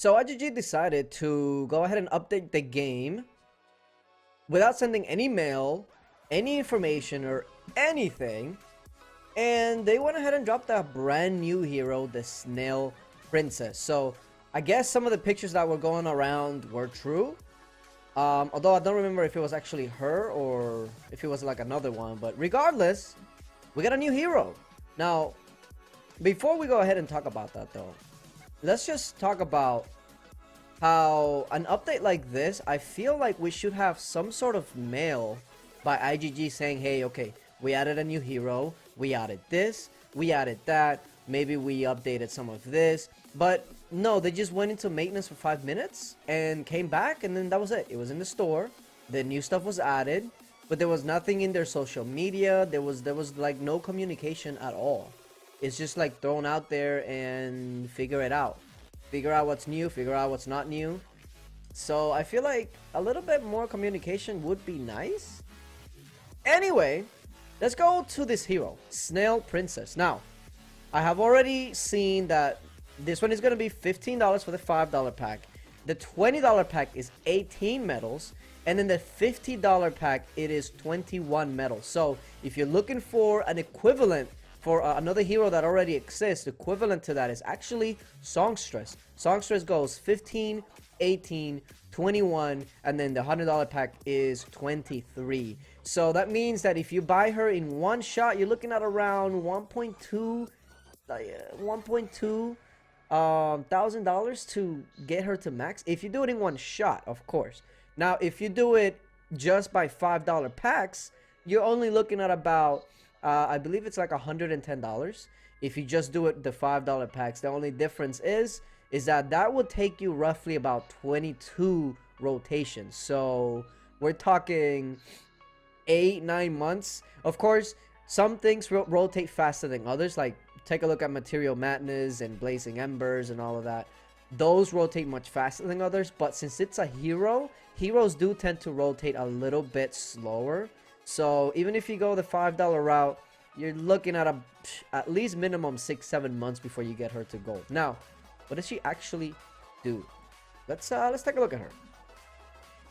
So IGG decided to go ahead and update the game without sending any mail, any information, or anything. And they went ahead and dropped a brand new hero, the Snail Princess. So I guess some of the pictures that were going around were true. Although I don't remember if it was actually her or if it was like another one. But regardless, we got a new hero. Now, before we go ahead and talk about that though, let's just talk about how an update like this, I feel like we should have some sort of mail by IGG saying, hey, okay, we added a new hero, we added this, we added that, maybe we updated some of this. But no, they just went into maintenance for 5 minutes and came back, and then that was it. It was in the store, the new stuff was added, but there was nothing in their social media. There was like no communication at all. It's just like thrown out there and figure it out. Figure out what's new, figure out what's not new. So I feel like a little bit more communication would be nice. Anyway, let's go to this hero, Snail Princess. Now, I have already seen that this one is going to be $15 for the $5 pack. The $20 pack is 18 medals. And then the $50 pack, it is 21 medals. So if you're looking for an equivalent for another hero that already exists, equivalent to that is actually Songstress. Songstress goes 15, 18, 21, and then the $100 pack is 23. So that means that if you buy her in one shot, you're looking at around 1.2 $1,200 to get her to max. If you do it in one shot, of course. Now, if you do it just by $5 packs, you're only looking at about I believe it's like $110. If you just do it the $5 packs, the only difference is that would take you roughly about 22 rotations. So we're talking 8-9 months. Of course, some things rotate faster than others. Like take a look at Material Madness and Blazing Embers and all of that. Those rotate much faster than others. But since it's a hero, heroes do tend to rotate a little bit slower. So even if you go the $5 route, you're looking at at least minimum 6-7 months before you get her to gold. Now, what does she actually do? Let's take a look at her.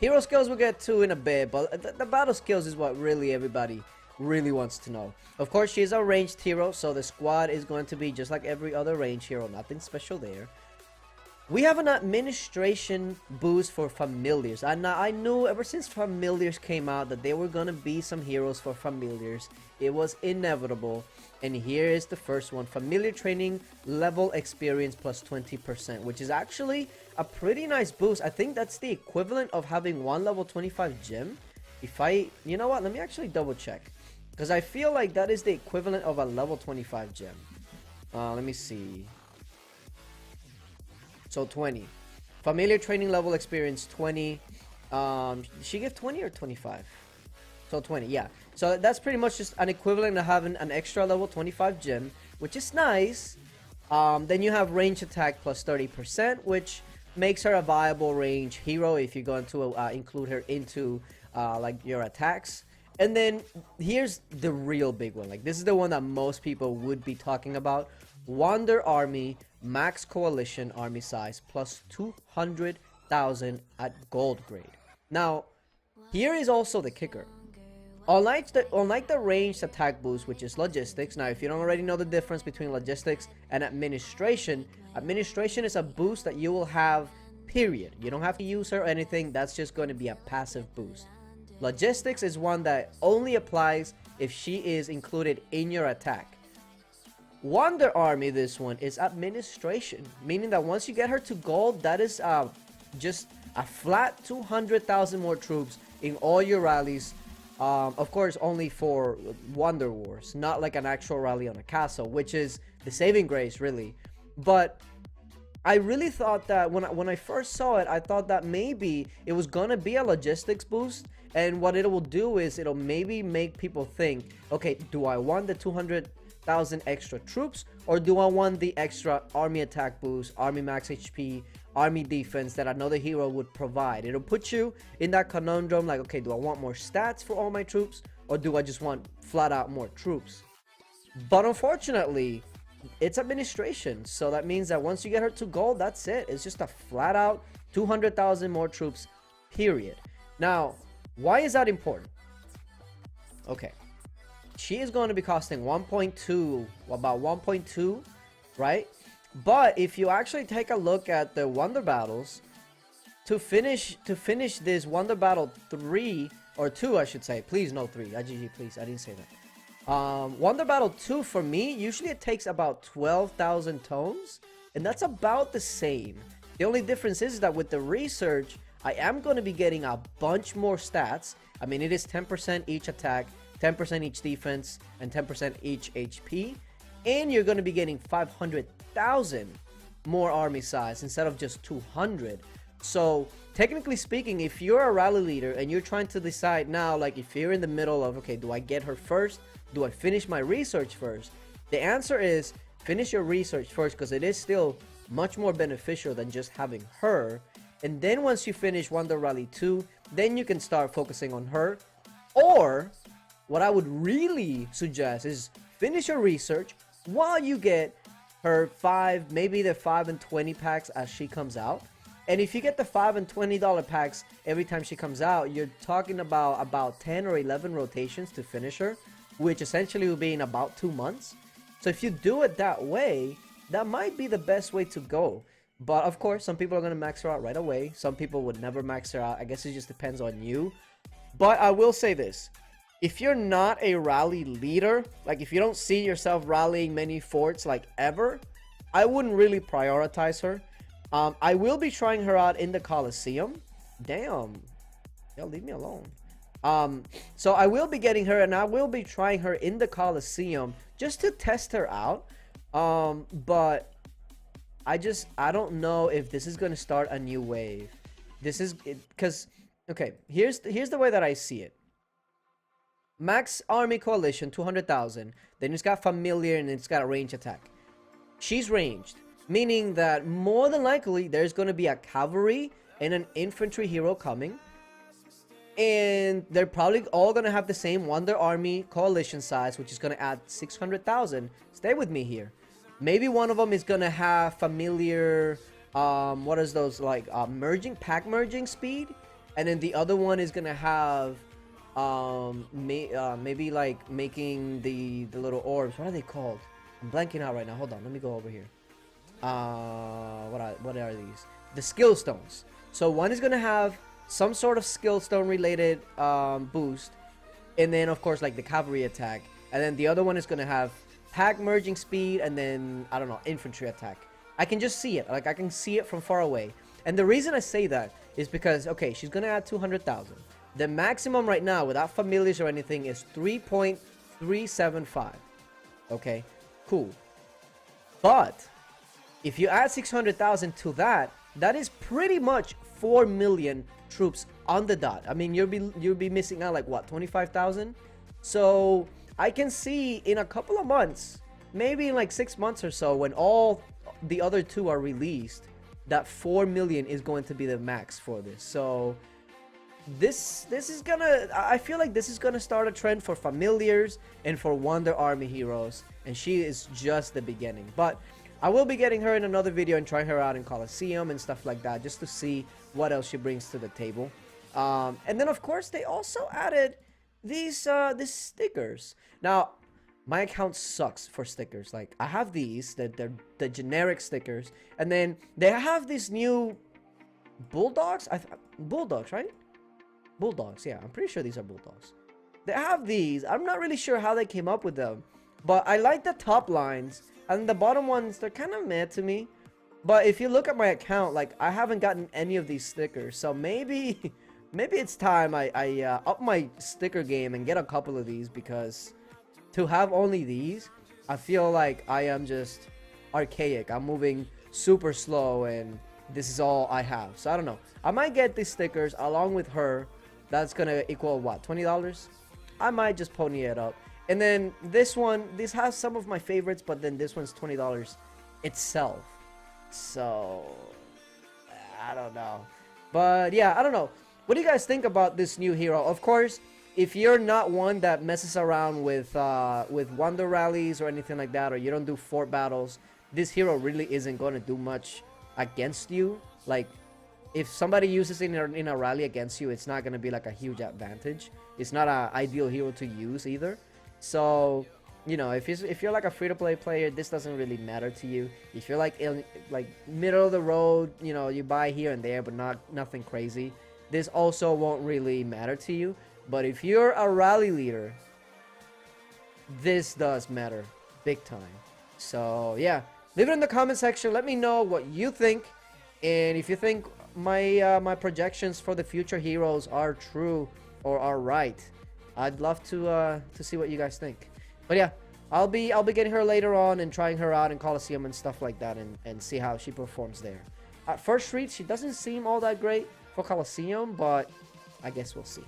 Hero skills we'll get to in a bit, but the battle skills is what really everybody really wants to know. Of course, she's a ranged hero, so the squad is going to be just like every other ranged hero, nothing special there. We have an administration boost for familiars. And I knew ever since familiars came out that there were gonna be some heroes for familiars. It was inevitable. And here is the first one. Familiar training level experience plus 20%, which is actually a pretty nice boost. I think that's the equivalent of having one level 25 gem. You know what? Let me actually double check. Because I feel like that is the equivalent of a level 25 gem. Let me see. So 20. Familiar training level experience 20. She gave 20 or 25? So 20, yeah. So that's pretty much just an equivalent to having an extra level 25 gem, which is nice. Then you have range attack plus 30%, which makes her a viable range hero if you're going to include her into like your attacks. And then here's the real big one. Like this is the one that most people would be talking about. Wander Army max coalition army size plus 200,000 at gold grade. Now, here is also the kicker. Unlike the ranged attack boost, which is logistics. Now, if you don't already know the difference between logistics and administration, administration is a boost that you will have, period. You don't have to use her or anything. That's just going to be a passive boost. Logistics is one that only applies if she is included in your attack. Wonder Army, this one, is administration, meaning that once you get her to gold, that is just a flat 200,000 more troops in all your rallies. Of course, only for Wonder Wars, not like an actual rally on a castle, which is the saving grace, really. But I really thought that when I first saw it, I thought that maybe it was gonna be a logistics boost, and what it will do is it'll maybe make people think, okay, do I want the 200,000 extra troops, or do I want the extra army attack boost, army max HP, army defense that another hero would provide? It'll put you in that conundrum, like, okay, do I want more stats for all my troops, or do I just want flat out more troops? But unfortunately, it's administration. So that means that once you get her to gold, that's it. It's just a flat out 200,000 more troops, period. Now, why is that important? Okay. She is going to be costing 1.2, about 1.2, right? But if you actually take a look at the Wonder Battles, to finish this Wonder Battle 3, or 2, I should say. Please, no 3. IGG, please. I didn't say that. Wonder Battle 2, for me, usually it takes about 12,000 tones. And that's about the same. The only difference is that with the research, I am going to be getting a bunch more stats. I mean, it is 10% each attack, 10% each defense, and 10% each HP. And you're going to be getting 500,000 more army size instead of just 200. So technically speaking, if you're a rally leader and you're trying to decide now, like if you're in the middle of, okay, do I get her first? Do I finish my research first? The answer is finish your research first, because it is still much more beneficial than just having her. And then once you finish Wonder Rally 2, then you can start focusing on her. Or what I would really suggest is finish your research while you get her 5, maybe the 5 and 20 packs as she comes out. And if you get the $5 and $20 packs every time she comes out, you're talking about 10 or 11 rotations to finish her, which essentially will be in about 2 months. So if you do it that way, that might be the best way to go. But of course, some people are going to max her out right away. Some people would never max her out. I guess it just depends on you. But I will say this. If you're not a rally leader, like if you don't see yourself rallying many forts like ever, I wouldn't really prioritize her. I will be trying her out in the Coliseum. Damn. Yo, leave me alone. So I will be getting her, and I will be trying her in the Coliseum just to test her out. But I don't know if this is going to start a new wave. This is because, okay, here's the way that I see it. Max Army Coalition, 200,000. Then it's got Familiar, and it's got a range attack. She's ranged, meaning that more than likely there's going to be a cavalry and an infantry hero coming. And they're probably all going to have the same Wonder Army Coalition size, which is going to add 600,000. Stay with me here. Maybe one of them is going to have Familiar, what is those, like, pack merging speed. And then the other one is going to have maybe like making the little orbs. What are they called? I'm blanking out right now. Hold on, let me go over here. What are these? The skill stones. So one is gonna have some sort of skill stone related boost, and then of course like the cavalry attack, and then the other one is gonna have pack merging speed, and then I don't know, infantry attack. I can just see it. Like I can see it from far away. And the reason I say that is because, okay, she's gonna add 200,000. The maximum right now, without familiars or anything, is 3.375. Okay, cool. But if you add 600,000 to that, that is pretty much 4 million troops on the dot. I mean, you'll be missing out like what, 25,000? So I can see in a couple of months, maybe in like 6 months or so, when all the other two are released, that 4 million is going to be the max for this. So this is gonna, I feel like this is gonna start a trend for familiars and for Wonder Army heroes, and she is just the beginning. But I will be getting her in another video and trying her out in Coliseum and stuff like that, just to see what else she brings to the table. And then of course they also added these stickers. Now my account sucks for stickers. Like I have these, they're the generic stickers, and then they have these new bulldogs. Bulldogs, right? Bulldogs, yeah, I'm pretty sure these are bulldogs. They have these. I'm not really sure how they came up with them, but I like the top lines, and the bottom ones, they're kind of meh to me. But if you look at my account, like I haven't gotten any of these stickers, so maybe it's time I up my sticker game and get a couple of these, because to have only these, I feel like I am just archaic. I'm moving super slow, and this is all I have. So I don't know. I might get these stickers along with her. That's gonna equal what, $20? I might just pony it up. And then this one, this has some of my favorites, but then this one's $20 itself. So I don't know. But yeah, I don't know. What do you guys think about this new hero? Of course, if you're not one that messes around with wonder rallies or anything like that, or you don't do fort battles, this hero really isn't going to do much against you. Like, if somebody uses it in a rally against you, it's not going to be like a huge advantage. It's not an ideal hero to use either. So, you know, if you're like a free-to-play player, this doesn't really matter to you. If you're like middle of the road, you know, you buy here and there, but nothing crazy, this also won't really matter to you. But if you're a rally leader, this does matter big time. So yeah, leave it in the comment section. Let me know what you think, and if you think my projections for the future heroes are true or are right. I'd love to see what you guys think. But yeah, I'll be getting her later on and trying her out in Coliseum and stuff like that, and see how she performs there. At first read, she doesn't seem all that great for Coliseum, but I guess we'll see.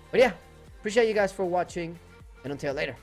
But yeah, appreciate you guys for watching, and until later.